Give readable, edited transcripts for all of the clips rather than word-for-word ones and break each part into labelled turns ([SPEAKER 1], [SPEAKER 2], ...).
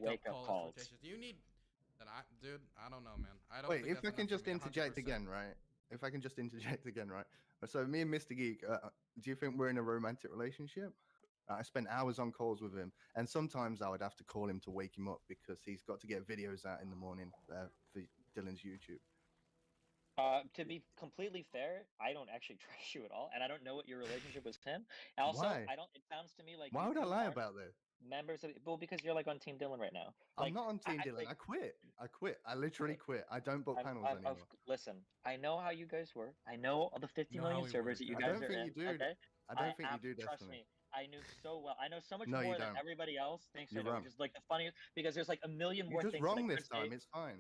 [SPEAKER 1] wake-up
[SPEAKER 2] calls.
[SPEAKER 1] calls.
[SPEAKER 2] Do you need that? Dude, I don't know, man. I don't.
[SPEAKER 3] Wait,
[SPEAKER 2] think
[SPEAKER 3] if
[SPEAKER 2] that's
[SPEAKER 3] I can
[SPEAKER 2] enough for
[SPEAKER 3] just
[SPEAKER 2] me,
[SPEAKER 3] interject
[SPEAKER 2] 100%.
[SPEAKER 3] again, right? If I can just interject again, right? So me and Mr. Geek, do you think we're in a romantic relationship? I spent hours on calls with him, and sometimes I would have to call him to wake him up because he's got to get videos out in the morning for Dylan's YouTube.
[SPEAKER 1] To be completely fair, I don't actually trust you at all, and I don't know what your relationship with him. Also,
[SPEAKER 3] Why?
[SPEAKER 1] I don't. It sounds to me like
[SPEAKER 3] Why
[SPEAKER 1] you
[SPEAKER 3] would I
[SPEAKER 1] two
[SPEAKER 3] lie
[SPEAKER 1] aren't
[SPEAKER 3] about this?
[SPEAKER 1] members of. Well, because you're like on Team Dylan right now. Like,
[SPEAKER 3] I'm not on Team Dylan.
[SPEAKER 1] like,
[SPEAKER 3] I quit. I literally quit. I don't book panels anymore.
[SPEAKER 1] listen, I know how you guys were. I know all the 50
[SPEAKER 2] Know how
[SPEAKER 1] million
[SPEAKER 2] we
[SPEAKER 1] servers
[SPEAKER 2] work.
[SPEAKER 1] that you
[SPEAKER 3] I
[SPEAKER 1] guys
[SPEAKER 3] don't
[SPEAKER 1] are
[SPEAKER 3] think
[SPEAKER 1] in.
[SPEAKER 3] you do.
[SPEAKER 1] Okay?
[SPEAKER 3] I don't think you do,
[SPEAKER 1] Trust
[SPEAKER 3] Destiny.
[SPEAKER 1] me. I knew so well. I know so much
[SPEAKER 3] No, you
[SPEAKER 1] more than
[SPEAKER 3] don't.
[SPEAKER 1] everybody else thinks
[SPEAKER 3] You're
[SPEAKER 1] I know,
[SPEAKER 3] wrong.
[SPEAKER 1] which is like the funniest because there's like a million more
[SPEAKER 3] You're just
[SPEAKER 1] things that I
[SPEAKER 3] wrong
[SPEAKER 1] could
[SPEAKER 3] this time.
[SPEAKER 1] say.
[SPEAKER 3] It's fine.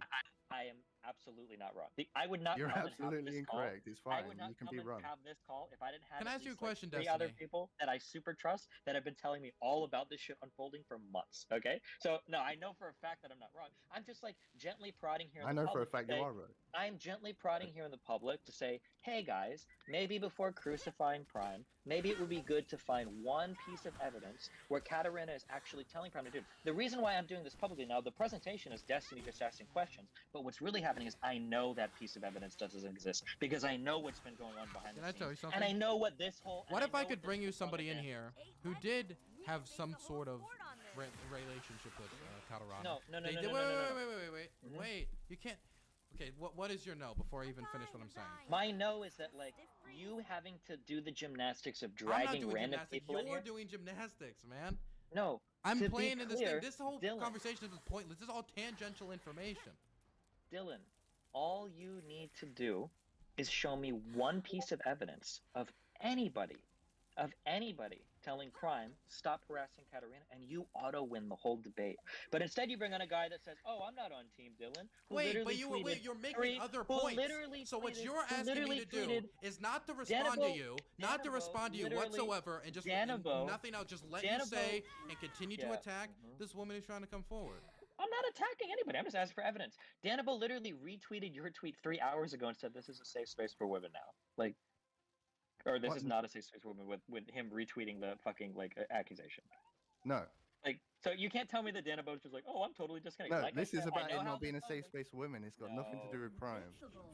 [SPEAKER 1] I am absolutely not wrong. I would not
[SPEAKER 3] You're
[SPEAKER 1] come and have
[SPEAKER 3] absolutely
[SPEAKER 1] this call.
[SPEAKER 3] incorrect. It's
[SPEAKER 1] I would
[SPEAKER 3] fine.
[SPEAKER 1] not
[SPEAKER 3] You can
[SPEAKER 1] come
[SPEAKER 3] be
[SPEAKER 1] and
[SPEAKER 3] wrong.
[SPEAKER 1] have this call if I didn't have
[SPEAKER 2] Can I
[SPEAKER 1] at
[SPEAKER 2] ask you a
[SPEAKER 1] least,
[SPEAKER 2] question,
[SPEAKER 1] like, 3 other
[SPEAKER 2] Destiny?
[SPEAKER 1] people that I super trust that have been telling me all about this shit unfolding for months. Okay, so no, I know for a fact that I'm not wrong. I'm just like gently prodding here. In
[SPEAKER 3] I
[SPEAKER 1] the
[SPEAKER 3] know for a
[SPEAKER 1] public
[SPEAKER 3] fact
[SPEAKER 1] to
[SPEAKER 3] you
[SPEAKER 1] say-
[SPEAKER 3] are right.
[SPEAKER 1] I'm gently prodding here in the public to say, hey guys, maybe before crucifying Prime, maybe it would be good to find one piece of evidence where Katarina is actually telling Prime to do it. The reason why I'm doing this publicly now, the presentation is Destiny just asking questions, but what's really happening is I know that piece of evidence doesn't exist because I know what's been going on behind
[SPEAKER 2] Can
[SPEAKER 1] the
[SPEAKER 2] I
[SPEAKER 1] scenes.
[SPEAKER 2] tell you something?
[SPEAKER 1] And I know what this whole.
[SPEAKER 2] What if I could
[SPEAKER 1] know
[SPEAKER 2] bring
[SPEAKER 1] what
[SPEAKER 2] you
[SPEAKER 1] this whole
[SPEAKER 2] somebody in
[SPEAKER 1] is.
[SPEAKER 2] here who did have some sort of relationship with Katarana?
[SPEAKER 1] No.
[SPEAKER 2] Wait. You can't. Okay, what is your no before I even finish what I'm saying?
[SPEAKER 1] My no is that, like, you having to do the gymnastics of
[SPEAKER 2] I'm not
[SPEAKER 1] dragging
[SPEAKER 2] doing
[SPEAKER 1] random
[SPEAKER 2] gymnastics.
[SPEAKER 1] people in
[SPEAKER 2] You're
[SPEAKER 1] here.
[SPEAKER 2] doing gymnastics, man.
[SPEAKER 1] No,
[SPEAKER 2] I'm
[SPEAKER 1] to be
[SPEAKER 2] playing in this
[SPEAKER 1] clear,
[SPEAKER 2] thing. This whole
[SPEAKER 1] Dylan,
[SPEAKER 2] conversation is pointless. This is all tangential information.
[SPEAKER 1] Dylan, all you need to do is show me one piece of evidence of anybody telling Prime, stop harassing Katarina, and you auto-win the whole debate. But instead you bring on a guy that says, oh, I'm not on Team Dylan.
[SPEAKER 2] Wait, but you're making other points. So what you're asking me to do is not to respond to you, whatsoever, and just and nothing else. Just let you say and continue to attack this woman who's trying to come forward.
[SPEAKER 1] I'm not attacking anybody. I'm just asking for evidence. Danabo literally retweeted your tweet 3 hours ago and said this is a safe space for women now. Like, or this is not a safe space for women with him retweeting the fucking, like, accusation.
[SPEAKER 3] No.
[SPEAKER 1] Like, so you can't tell me that Danabo's just like, oh, I'm totally disconnected.
[SPEAKER 3] No,
[SPEAKER 1] like
[SPEAKER 3] this is about it
[SPEAKER 1] how
[SPEAKER 3] not being a
[SPEAKER 1] this
[SPEAKER 3] safe
[SPEAKER 1] goes.
[SPEAKER 3] space for women. It's got nothing to do with Prime.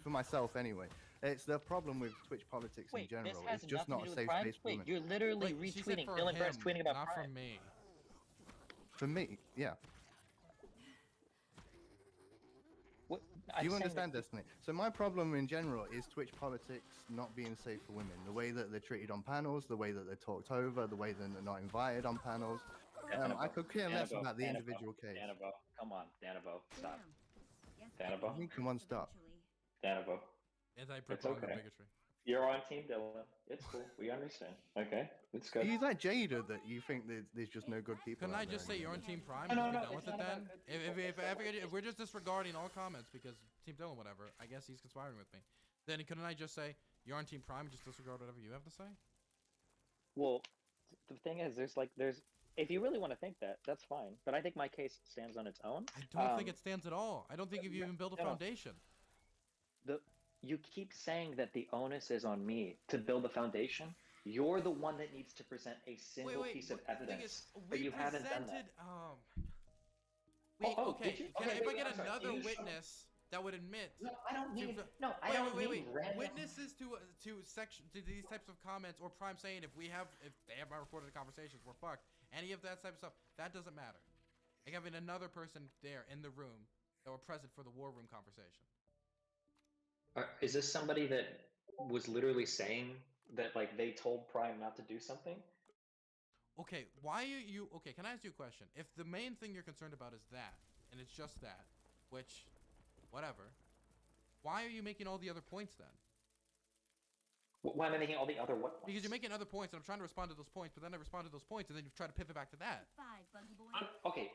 [SPEAKER 3] For myself, anyway. It's the problem with Twitch politics in general.
[SPEAKER 1] This has
[SPEAKER 3] It's just not
[SPEAKER 1] nothing to
[SPEAKER 3] a
[SPEAKER 1] do with
[SPEAKER 3] safe
[SPEAKER 1] Prime?
[SPEAKER 3] space for women.
[SPEAKER 1] You're literally retweeting Dylan Burns tweeting about
[SPEAKER 2] not
[SPEAKER 1] Prime.
[SPEAKER 2] from me.
[SPEAKER 3] For me, yeah.
[SPEAKER 1] What,
[SPEAKER 3] Do you understand, Destiny? So my problem in general is Twitch politics not being safe for women. The way that they're treated on panels, the way that they're talked over, the way that they're not invited on panels. I could care less about the individual case.
[SPEAKER 1] Danabo, come on, Danabo, stop. Danabo,
[SPEAKER 3] Come on, stop.
[SPEAKER 1] Danabo.
[SPEAKER 2] Anti-propaganda bigotry.
[SPEAKER 1] You're on Team Dylan. It's cool. We understand. Okay, it's good.
[SPEAKER 3] He's like Jada that you think there's just no good people.
[SPEAKER 2] Couldn't I just say you're on Team Prime and be done with it then? If we're just disregarding all comments because Team Dylan, whatever, I guess he's conspiring with me. Then couldn't I just say you're on Team Prime and just disregard whatever you have to say?
[SPEAKER 1] Well, the thing is, there's. If you really want to think that, that's fine. But I think my case stands on its own.
[SPEAKER 2] I don't think it stands at all. I don't think you've even built a foundation.
[SPEAKER 1] You keep saying that the onus is on me to build the foundation. You're the one that needs to present a single piece of evidence, but you haven't done that.
[SPEAKER 2] Okay. If I get another witness that would admit,
[SPEAKER 1] no, I don't need. No, I don't need random
[SPEAKER 2] witnesses to these types of comments or Prime saying if they have my recorded conversations, we're fucked. Any of that type of stuff, that doesn't matter. Like having another person there in the room that were present for the war room conversation.
[SPEAKER 1] Is this somebody that was literally saying that, like, they told Prime not to do something?
[SPEAKER 2] Okay, why are you... Okay, can I ask you a question? If the main thing you're concerned about is that, and it's just that, which, whatever, why are you making all the other points then?
[SPEAKER 1] Why am I making all the other what points?
[SPEAKER 2] Because you're making other points, and I'm trying to respond to those points, but then I respond to those points, and then you try to pivot back to that.
[SPEAKER 1] Okay,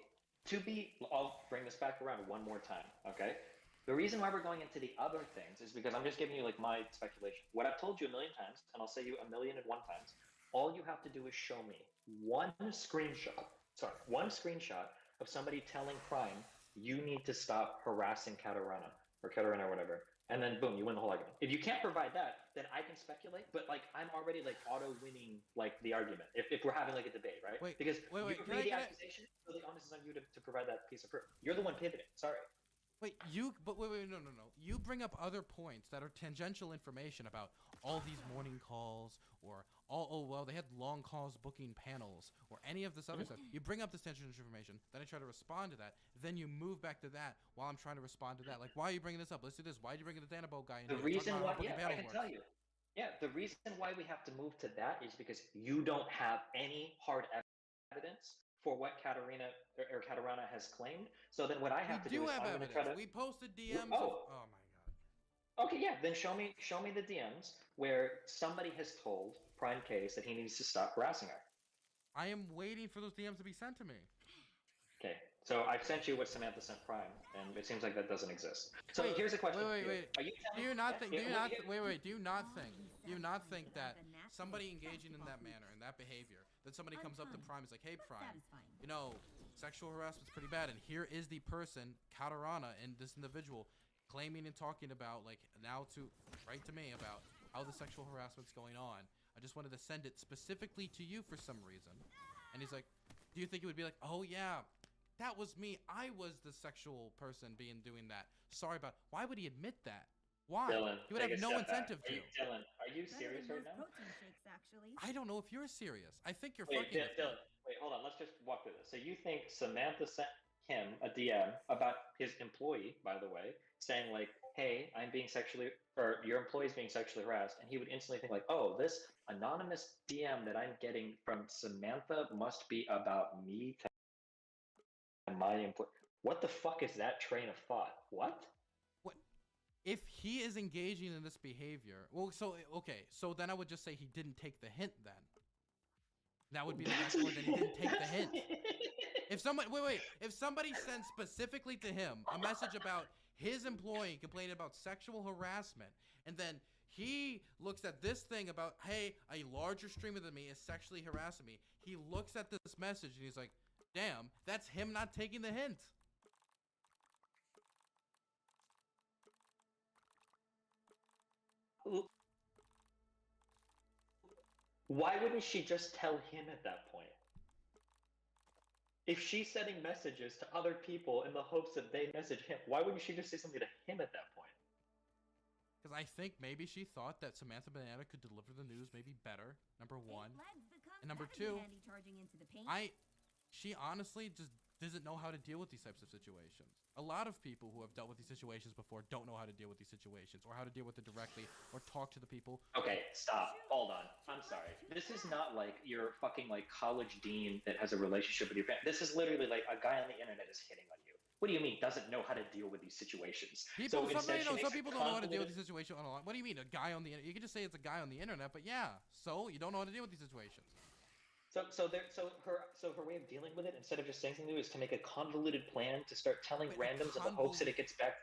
[SPEAKER 1] I'll bring this back around one more time, okay? The reason why we're going into the other things is because I'm just giving you, like, my speculation. What I've told you 1,000,000 times, and I'll say you 1,000,001 times, all you have to do is show me one screenshot of somebody telling Prime, you need to stop harassing Katarina, or whatever. And then boom, you win the whole argument. If you can't provide that, then I can speculate, but like I'm already like auto winning like the argument if we're having like a debate, right? Because you made the accusation, so the onus is on you to provide that piece of proof. You're the one pivoting. Sorry.
[SPEAKER 2] Wait, no. You bring up other points that are tangential information about all these morning calls or they had long calls booking panels or any of this other stuff. You bring up this tangential information, then I try to respond to that, then you move back to that while I'm trying to respond to that. Like, why are you bringing this up? Let's do this. Why are you bringing the Danabo guy in?
[SPEAKER 1] The reason why, I can tell you. Yeah, the reason why we have to move to that is because you don't have any hard evidence for what Katarina has claimed. So then what I have to do is I'm going to try to...
[SPEAKER 2] We posted DMs. Oh my
[SPEAKER 1] god. Okay, yeah. Then show me the DMs where somebody has told Prime Case that he needs to stop harassing her.
[SPEAKER 2] I am waiting for those DMs to be sent to me.
[SPEAKER 1] Okay, so I've sent you what Samantha sent Prime, and it seems like that doesn't exist. So here's a question.
[SPEAKER 2] Wait. Do you not think that somebody engaging in that manner, in that behavior, that somebody comes up to Prime and is like, hey Prime, you know, sexual harassment's pretty bad, and here is the person, Katarina, and this individual, claiming and talking about, like, now to write to me about how the sexual harassment's going on. I just wanted to send it specifically to you for some reason. And he's like, do you think it would be like, oh yeah, that was me. I was the sexual person doing that. Sorry about. Why would he admit that? Why?
[SPEAKER 1] Dylan,
[SPEAKER 2] he would have no incentive to.
[SPEAKER 1] Dylan, are you serious right now?
[SPEAKER 2] I don't know if you're serious. I think you're
[SPEAKER 1] fucking. Dylan, wait, hold on. Let's just walk through this. So you think Samantha sent him a DM about his employee, by the way, saying like, hey, your employee's being sexually harassed, and he would instantly think like, oh, this anonymous DM that I'm getting from Samantha must be about me and my employee. What the fuck is that train of thought? What?
[SPEAKER 2] If he is engaging in this behavior, well, so then I would just say he didn't take the hint. Then that would be the next word. That he didn't take the hint. If somebody sends specifically to him a message about his employee complaining about sexual harassment, and then he looks at this thing about, hey, a larger streamer than me is sexually harassing me. He looks at this message and he's like, damn, that's him not taking the hint.
[SPEAKER 1] Why wouldn't she just tell him at that point? If she's sending messages to other people in the hopes that they message him, why wouldn't she just say something to him at that point?
[SPEAKER 2] Because I think maybe she thought that Samantha Banana could deliver the news maybe better, number one. And number two, she honestly just doesn't know how to deal with these types of situations. A lot of people who have dealt with these situations before don't know how to deal with these situations, or how to deal with it directly, or talk to the people.
[SPEAKER 1] Okay, stop. Hold on. I'm sorry. This is not like your fucking like college dean that has a relationship with your parents. This is literally like a guy on the internet is hitting on you. What do you mean doesn't know how to deal with these situations?
[SPEAKER 2] Some people don't know how to deal with these situations online. What do you mean a guy on the internet? You can just say it's a guy on the internet, but yeah, so you don't know how to deal with these situations.
[SPEAKER 1] So her way of dealing with it, instead of just saying something, is to make a convoluted plan to start telling randoms in the hopes that it gets back.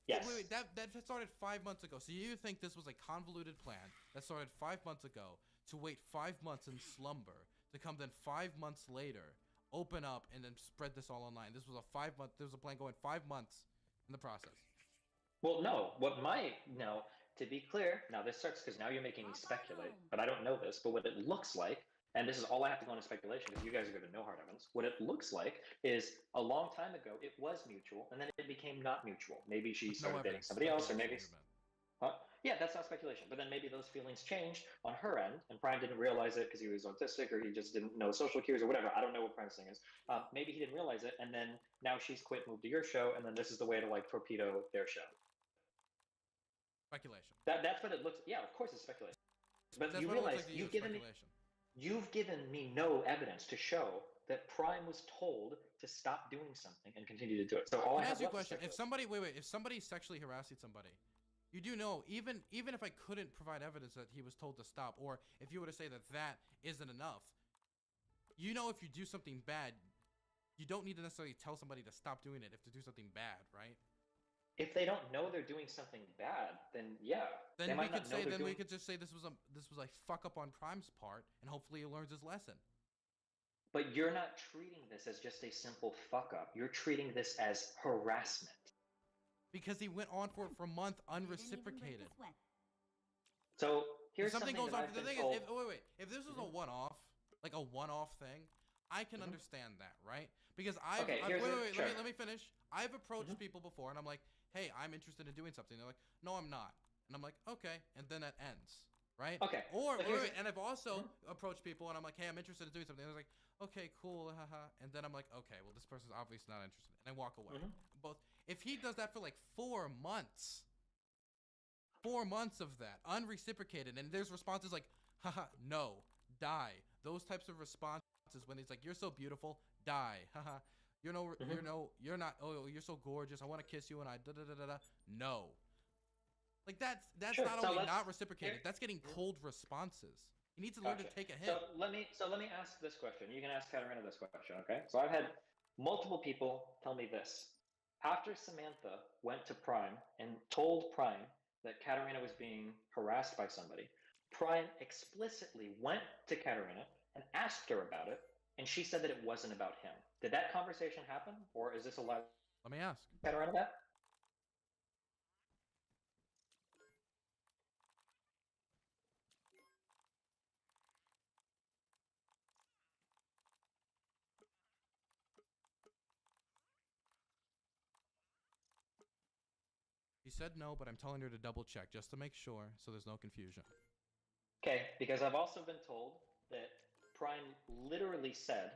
[SPEAKER 1] Yes.
[SPEAKER 2] Wait, that started 5 months ago. So you think this was a convoluted plan that started 5 months ago to wait 5 months in slumber to come then 5 months later, open up and then spread this all online? This was a 5 month. There was a plan going 5 months in the process.
[SPEAKER 1] Well, no. To be clear, now this sucks because now you're making me speculate, but I don't know this. But what it looks like. And this is all I have to go into speculation because you guys are going to know hard evidence. What it looks like is a long time ago, it was mutual, and then it became not mutual. Maybe she started dating somebody else, or maybe... Yeah, that's not speculation. But then maybe those feelings changed on her end, and Prime didn't realize it because he was autistic, or he just didn't know social cues, or whatever. I don't know what Prime's thing is. Maybe he didn't realize it, and then now she's quit, moved to your show, and then this is the way to, like, torpedo their show.
[SPEAKER 2] Speculation.
[SPEAKER 1] That's what it looks... Yeah, of course it's speculation. But you realize you've given me no evidence to show that Prime was told to stop doing something and continue to do it. So all I have
[SPEAKER 2] you a question. If somebody's sexually harassing somebody, you do know, even if I couldn't provide evidence that he was told to stop, or if you were to say that isn't enough, you know, if you do something bad, you don't need to necessarily tell somebody to stop doing it if to do something bad, right?
[SPEAKER 1] If they don't know they're doing something bad, then yeah.
[SPEAKER 2] Then we could just say this was a fuck up on Prime's part, and hopefully he learns his lesson.
[SPEAKER 1] But you're not treating this as just a simple fuck up. You're treating this as harassment.
[SPEAKER 2] Because he went on for a month unreciprocated.
[SPEAKER 1] So here's
[SPEAKER 2] something goes on. The thing is, if this was
[SPEAKER 1] Mhm.
[SPEAKER 2] a one-off, like a one-off thing, I can understand that, right? Because let me finish. I've approached people before, and I'm like, hey, I'm interested in doing something. They're like, no, I'm not. And I'm like, okay, and then that ends, right?
[SPEAKER 1] Okay.
[SPEAKER 2] Or and I've also approached people, and I'm like, hey, I'm interested in doing something. And they're like, okay, cool, haha. And then I'm like, okay, well, this person's obviously not interested, and I walk away. Both. If he does that for like 4 months. 4 months of that unreciprocated, and there's responses like haha, no, die, those types of responses when he's like, you're so beautiful, die, haha, you're not, oh, you're so gorgeous, I want to kiss you, and I no, like that's
[SPEAKER 1] Sure.
[SPEAKER 2] not only not reciprocated, that's getting cold responses. You need to learn to take a hit.
[SPEAKER 1] So let me ask this question. You can ask Katarina this question, okay? So I've had multiple people tell me this. After Samantha went to Prime and told Prime that Katarina was being harassed by somebody, Prime explicitly went to Katarina and asked her about it, and she said that it wasn't about him. Did that conversation happen, or is this a lie?
[SPEAKER 2] Let me ask
[SPEAKER 1] Katarina that?
[SPEAKER 2] He said no, but I'm telling her to double check just to make sure, so there's no confusion.
[SPEAKER 1] Okay, because I've also been told that Prime literally said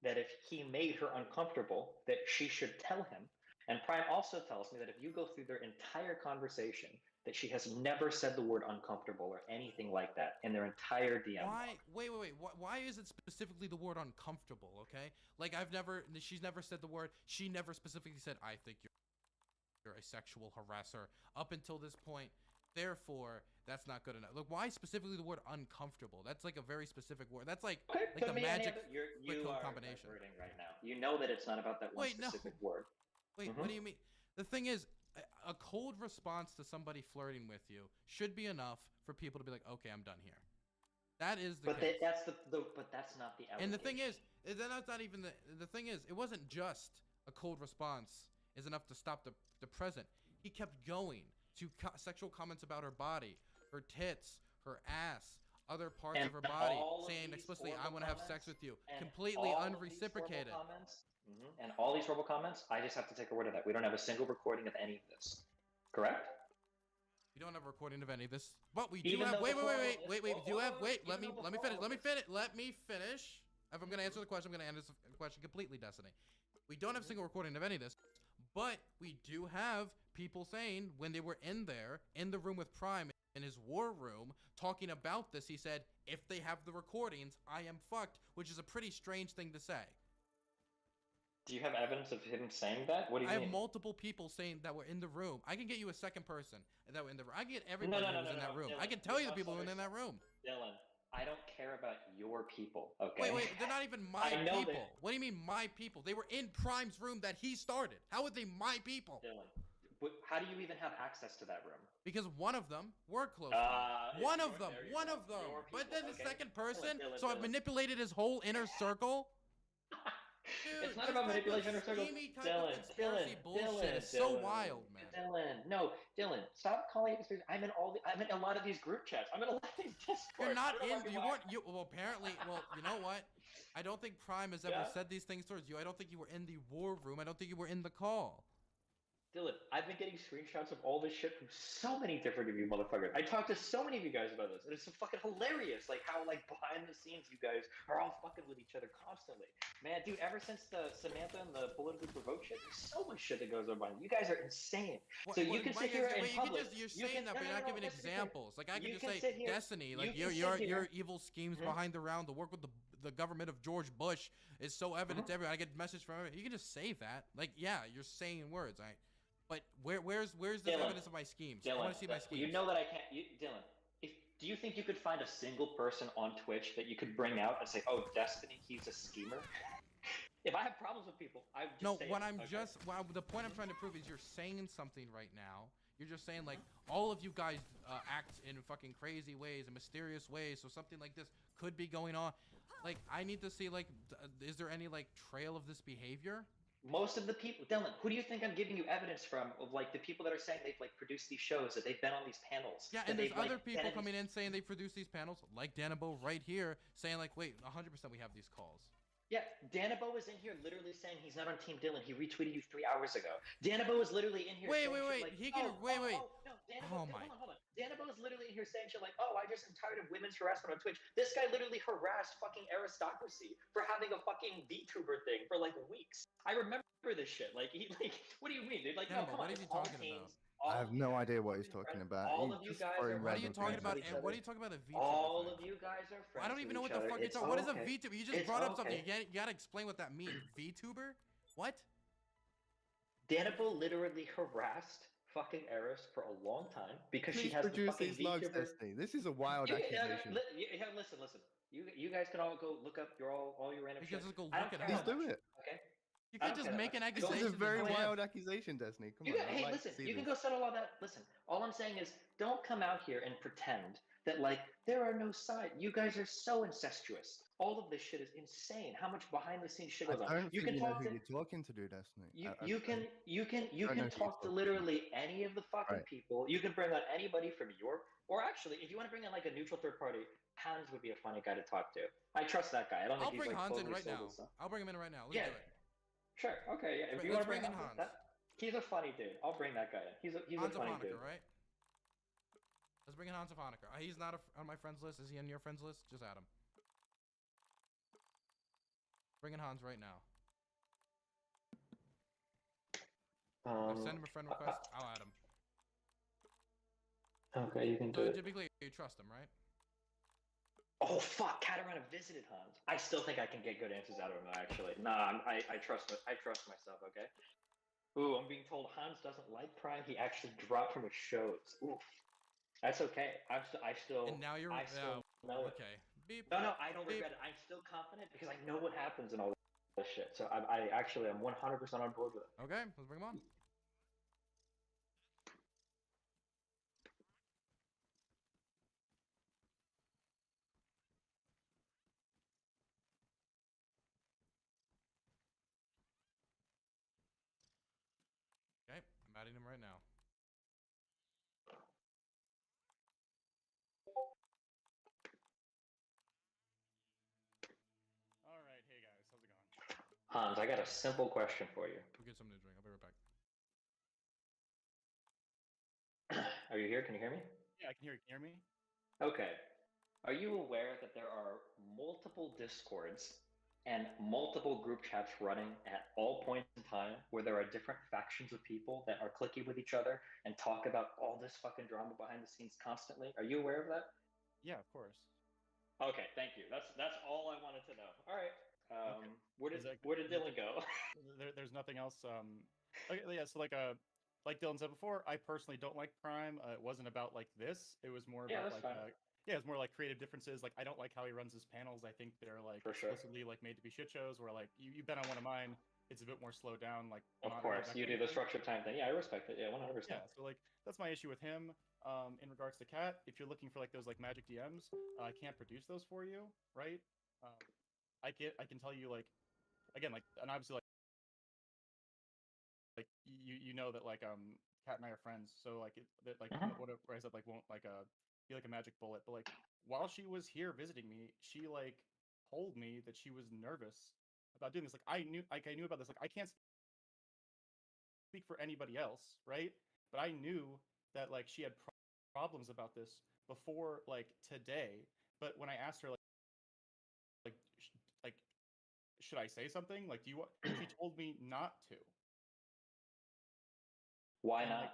[SPEAKER 1] that if he made her uncomfortable, that she should tell him. And Prime also tells me that if you go through their entire conversation, that she has never said the word uncomfortable or anything like that in their entire DM.
[SPEAKER 2] Why? Wait. Why is it specifically the word uncomfortable? Okay, like she's never said the word. She never specifically said, I think you're a sexual harasser up until this point. Therefore, that's not good enough. Look, why specifically the word uncomfortable? That's like a very specific word. That's like the magic combination.
[SPEAKER 1] Right now. You know that it's not about that one specific word.
[SPEAKER 2] Wait, what do you mean? The thing is, a cold response to somebody flirting with you should be enough for people to be like, okay, I'm done here. That is the case.
[SPEAKER 1] But that's not the allegation.
[SPEAKER 2] And the thing is, that's not even the thing is, it wasn't just a cold response is enough to stop the present. He kept going to sexual comments about her body, her tits, her ass, other parts of her body, saying explicitly, I want to have sex with you. Completely unreciprocated.
[SPEAKER 1] And all these horrible comments, I just have to take a word of that. We don't have a single recording of any of this. Correct?
[SPEAKER 2] We don't have a recording of any of this. But we do have. Wait. Let me finish. If I'm going to answer the question, I'm going to answer the question completely, Destiny. We don't have a single recording of any of this. But we do have people saying when they were in the room with Prime in his war room talking about this, he said, if they have the recordings, I am fucked, which is a pretty strange thing to say.
[SPEAKER 1] Do you have evidence of him saying that? What do you mean?
[SPEAKER 2] I have multiple people saying that were in the room. I can get you a second person that were in the room. I can get everybody who was in that room. Dylan, I can tell you the people who were in that room.
[SPEAKER 1] Dylan, I don't care about your people, okay?
[SPEAKER 2] Wait, they're not even my people. What do you mean my people? They were in Prime's room that he started. How are they my people?
[SPEAKER 1] Dylan, how do you even have access to that room?
[SPEAKER 2] Because one of them were close. One of them. But then the second person, so I've manipulated his whole inner circle. Dude,
[SPEAKER 1] it's not about manipulation or circle. Dylan,
[SPEAKER 2] it's so wild, man.
[SPEAKER 1] Dylan, stop calling it conspiracy. I'm in a lot of these group chats. I'm in a lot of these Discords.
[SPEAKER 2] You're not in. You weren't. Well, apparently. Well, you know what? I don't think Prime has ever said these things towards you. I don't think you were in the war room. I don't think you were in the call.
[SPEAKER 1] Dylan, I've been getting screenshots of all this shit from so many different of you motherfuckers. I talked to so many of you guys about this, and it's so fucking hilarious, like how behind the scenes you guys are all fucking with each other constantly. Man, dude, ever since the Samantha and the politically provoked shit, there's so much shit that goes on behind. You guys are insane. So you can sit here in public.
[SPEAKER 2] You're saying that, but you're not giving examples. Like I can just say, Destiny, like your evil schemes behind the round, the work with the government of George Bush is so evident to everyone. I get messages from everyone. You can just say that. Like, yeah, you're saying words. But where's the evidence of my schemes?
[SPEAKER 1] Dylan,
[SPEAKER 2] I want to see my schemes.
[SPEAKER 1] You know that I can't. Dylan, do you think you could find a single person on Twitch that you could bring out and say, "Oh, Destiny, he's a schemer"? If I have problems with people, I just say
[SPEAKER 2] the point I'm trying to prove is you're saying something right now. You're just saying like all of you guys act in fucking crazy ways and mysterious ways, so something like this could be going on. Like I need to see like, is there any like trail of this behavior?
[SPEAKER 1] Most of the people, Dylan, who do you think I'm giving you evidence from of like the people that are saying they've like produced these shows, that they've been on these panels?
[SPEAKER 2] Yeah, and there's other people coming in saying they produced these panels, like Danabo right here, saying like, wait, 100% we have these calls.
[SPEAKER 1] Yeah, Danabo was in here literally saying he's not on Team Dylan. He retweeted you 3 hours ago. Danabo was literally in here.
[SPEAKER 2] Wait.
[SPEAKER 1] Like,
[SPEAKER 2] he can wait.
[SPEAKER 1] No, Danabo, hold on. Danabo is literally in here saying shit like, "Oh, I just am tired of women's harassment on Twitch." This guy literally harassed fucking aristocracy for having a fucking VTuber thing for like weeks. I remember this shit. Like, what do you mean, dude? Like,
[SPEAKER 2] Danabo,
[SPEAKER 1] no, come on.
[SPEAKER 2] What is he talking about?
[SPEAKER 3] I have no idea what he's talking about.
[SPEAKER 1] All of you guys are
[SPEAKER 2] What are you talking about? And what are you talking about? A VTuber?
[SPEAKER 1] All of you guys are friends.
[SPEAKER 2] I don't even know what the fuck you're talking. What is a VTuber? You just brought up something. You gotta explain what that means. VTuber? What?
[SPEAKER 1] Danabo literally harassed fucking Eris for a long time because she has the fucking VTuber.
[SPEAKER 3] This is a wild accusation.
[SPEAKER 1] Listen. You guys can all go look up all your random shit.
[SPEAKER 2] Just go look at it.
[SPEAKER 3] Please do it.
[SPEAKER 1] Okay.
[SPEAKER 2] You can't just make an accusation.
[SPEAKER 3] This is a very wild accusation, Destiny. Come on.
[SPEAKER 1] Hey, listen. You can go settle all that. Listen. All I'm saying is, don't come out here and pretend that like there are no sides. You guys are so incestuous. All of this shit is insane. How much behind the scenes shit goes on.
[SPEAKER 3] You can talk to you're talking to, do Destiny.
[SPEAKER 1] You can talk to literally any of the fucking people. You can bring on anybody from your, or actually, if you want to bring in like a neutral third party, Hans would be a funny guy to talk to. I trust that guy. I don't think he's like
[SPEAKER 2] Hans
[SPEAKER 1] totally
[SPEAKER 2] in right now. I'll bring him in right now. Let's do it.
[SPEAKER 1] Sure. Okay. Yeah. If you want to bring in Hans, he's a funny dude. I'll bring that guy in. He's a funny dude.
[SPEAKER 2] Right? Let's bring in Hans of Hanukkah. He's not on my friends list. Is he on your friends list? Just add him. Bring in Hans right now. I'll send him a friend request. I'll add him.
[SPEAKER 1] Okay, you can do it.
[SPEAKER 2] Typically, you trust him, right?
[SPEAKER 1] Oh fuck! Katarina visited Hans. I still think I can get good answers out of him. Actually, nah. I trust myself. Okay. Ooh, I'm being told Hans doesn't like Prime. He actually dropped from his shows. Oof. That's okay. I still.
[SPEAKER 2] And now you're.
[SPEAKER 1] Know
[SPEAKER 2] okay. Beep.
[SPEAKER 1] No, I don't regret it. I'm still confident because I know what happens and all this shit. So I'm 100% on board with it.
[SPEAKER 2] Okay, let's bring him on. Okay, I'm adding him right now.
[SPEAKER 4] Alright, hey guys, how's it going?
[SPEAKER 1] Hans, I got a simple question for you.
[SPEAKER 2] We'll get something to drink. I'll be right back.
[SPEAKER 1] Are you here? Can you hear me?
[SPEAKER 4] Yeah, I can hear you. Can you hear me?
[SPEAKER 1] Okay. Are you aware that there are multiple Discords and multiple group chats running at all points in time where there are different factions of people that are clicky with each other and talk about all this fucking drama behind the scenes constantly? Are you aware of that?
[SPEAKER 4] Yeah, of course.
[SPEAKER 1] Okay, thank you. That's all I wanted to know. All right. Okay. Where did Dylan go?
[SPEAKER 4] There's nothing else. Okay, yeah. So like Dylan said before, I personally don't like Prime. It wasn't about like this. It was more about it's more like creative differences. Like I don't like how he runs his panels. I think they're like explicitly like made to be shit shows. Where like you've been on one of mine, it's a bit more slowed down. Like
[SPEAKER 1] of course you do the structured time thing. Yeah, I respect it. Yeah, 100%.
[SPEAKER 4] Yeah. So like that's my issue with him. In regards to Cat, if you're looking for like those like magic DMs, I can't produce those for you, right? I can tell you like, again, like, and obviously like you know that like Cat and I are friends, so like whatever I said like won't like be like a magic bullet, but like while she was here visiting me, she like told me that she was nervous about doing this. Like I knew about this. Like I can't speak for anybody else, right? But I knew that like she had problems about this before like today. But when I asked her like should I say something? Like, do you want? She told me not to.
[SPEAKER 1] Why not?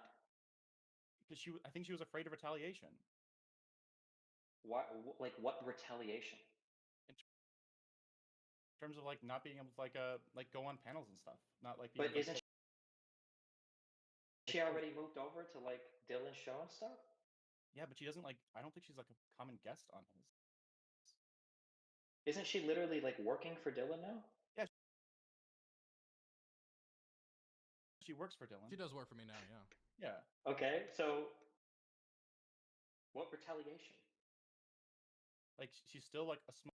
[SPEAKER 4] Because I think she was afraid of retaliation.
[SPEAKER 1] Why? Like, what retaliation?
[SPEAKER 4] In terms of like not being able to like go on panels and stuff, not like.
[SPEAKER 1] But isn't she already moved over to like Dylan's show and stuff?
[SPEAKER 4] Yeah, but she doesn't like. I don't think she's like a common guest on his.
[SPEAKER 1] Isn't she literally like working for Dylan now?
[SPEAKER 4] Yeah. She works for Dylan.
[SPEAKER 2] She does work for me now, yeah.
[SPEAKER 4] Yeah.
[SPEAKER 1] Okay, so what retaliation?
[SPEAKER 4] Like she's still like a small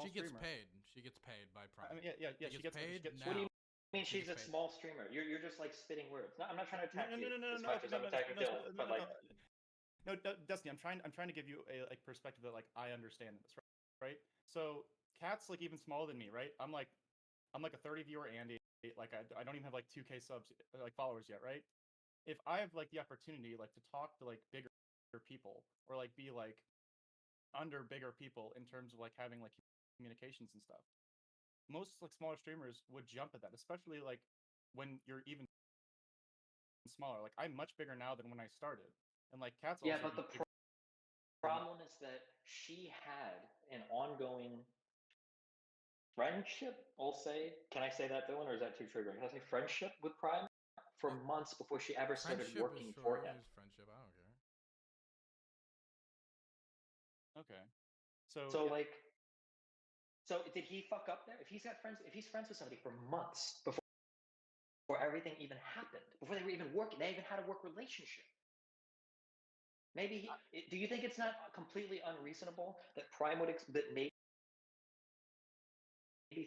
[SPEAKER 2] She gets
[SPEAKER 4] streamer.
[SPEAKER 2] paid. She gets paid by Prime.
[SPEAKER 4] I mean, yeah.
[SPEAKER 2] She gets paid now.
[SPEAKER 1] What do you mean, she's a small streamer. You're just like spitting words. No, I'm not trying to attack you as much as I'm attacking Dylan, but like.
[SPEAKER 4] No, Destiny, I'm trying to give you a like perspective that like I understand this, right? So Kat's like even smaller than me, right? I'm like a 30 viewer Andy, like I don't even have like 2K subs like followers yet, right? If I have like the opportunity like to talk to like bigger people or like be like under bigger people in terms of like having like communications and stuff, most like smaller streamers would jump at that, especially like when you're even smaller. Like I'm much bigger now than when I started. And like Kat's also
[SPEAKER 1] but the problem is that she had an ongoing friendship, I'll say. Can I say that, Dylan, or is that too triggering? Can I say friendship with Prime for months before she ever started working for him?
[SPEAKER 2] Friendship, I don't care.
[SPEAKER 4] Okay.
[SPEAKER 1] So like, so did he fuck up there? If he's friends with somebody for months before everything even happened, before they were even working, they even had a work relationship. Maybe do you think it's not completely unreasonable that Prime would that maybe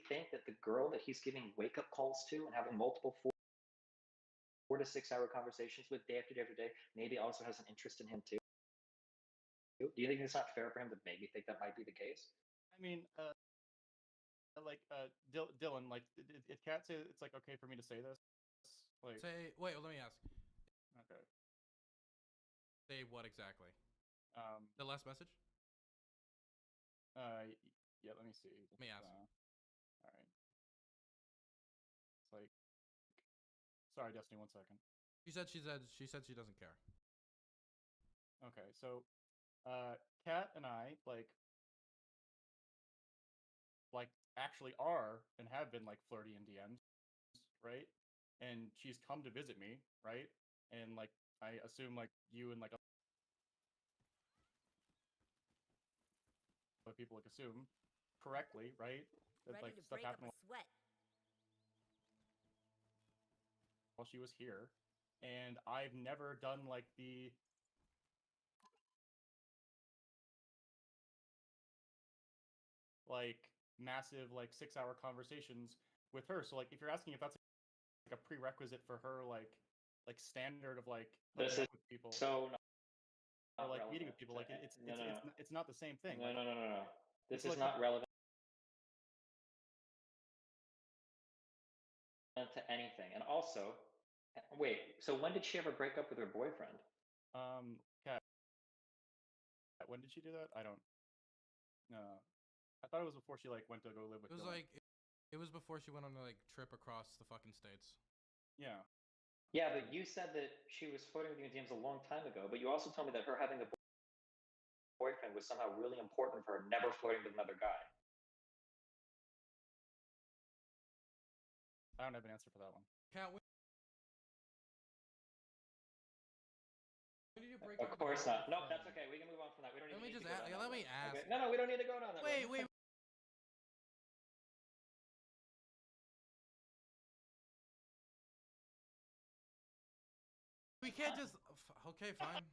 [SPEAKER 1] think that the girl that he's giving wake-up calls to and having multiple 4 to 6 hour conversations with day after day after day maybe also has an interest in him too? Do you think it's not fair for him to maybe think that might be the case?
[SPEAKER 4] I mean, like Dylan, like if Kat say it's like okay for me to say this, like
[SPEAKER 2] wait, let me ask.
[SPEAKER 4] Okay.
[SPEAKER 2] Say what exactly? The last message?
[SPEAKER 4] Yeah, let me see.
[SPEAKER 2] Let me ask.
[SPEAKER 4] All right. It's like, sorry, Destiny, 1 second.
[SPEAKER 2] She said she doesn't care.
[SPEAKER 4] Okay, so, Kat and I like actually are and have been like flirty in DMs, right? And she's come to visit me, right? And like I assume like you and like other people like assume correctly, right? That like stuff happened while she was here, and I've never done like the like massive like 6-hour conversations with her. So like if you're asking if that's like a prerequisite for her like standard of like
[SPEAKER 1] this is
[SPEAKER 4] with people
[SPEAKER 1] so
[SPEAKER 4] or like meeting with people, like it's not the same thing.
[SPEAKER 1] No. This is not relevant to anything. And also, wait, so when did she ever break up with her boyfriend?
[SPEAKER 4] Kat, when did she do that? I don't know. I thought it was before she like went to go live with
[SPEAKER 2] It was
[SPEAKER 4] Dylan.
[SPEAKER 2] like it was before she went on a like trip across the fucking states.
[SPEAKER 4] Yeah.
[SPEAKER 1] Yeah, but you said that she was flirting with you in DMs a long time ago, but you also told me that her having a boyfriend was somehow really important for her, never flirting with another guy.
[SPEAKER 4] I don't have an answer for that one.
[SPEAKER 2] Kat, when did you break
[SPEAKER 1] up? Of course not. No, that's okay. We can move on from that. We don't need to go down that.
[SPEAKER 2] Let me ask.
[SPEAKER 1] Okay. No, we don't need to go down that.
[SPEAKER 2] Wait. We can't just. Okay, fine.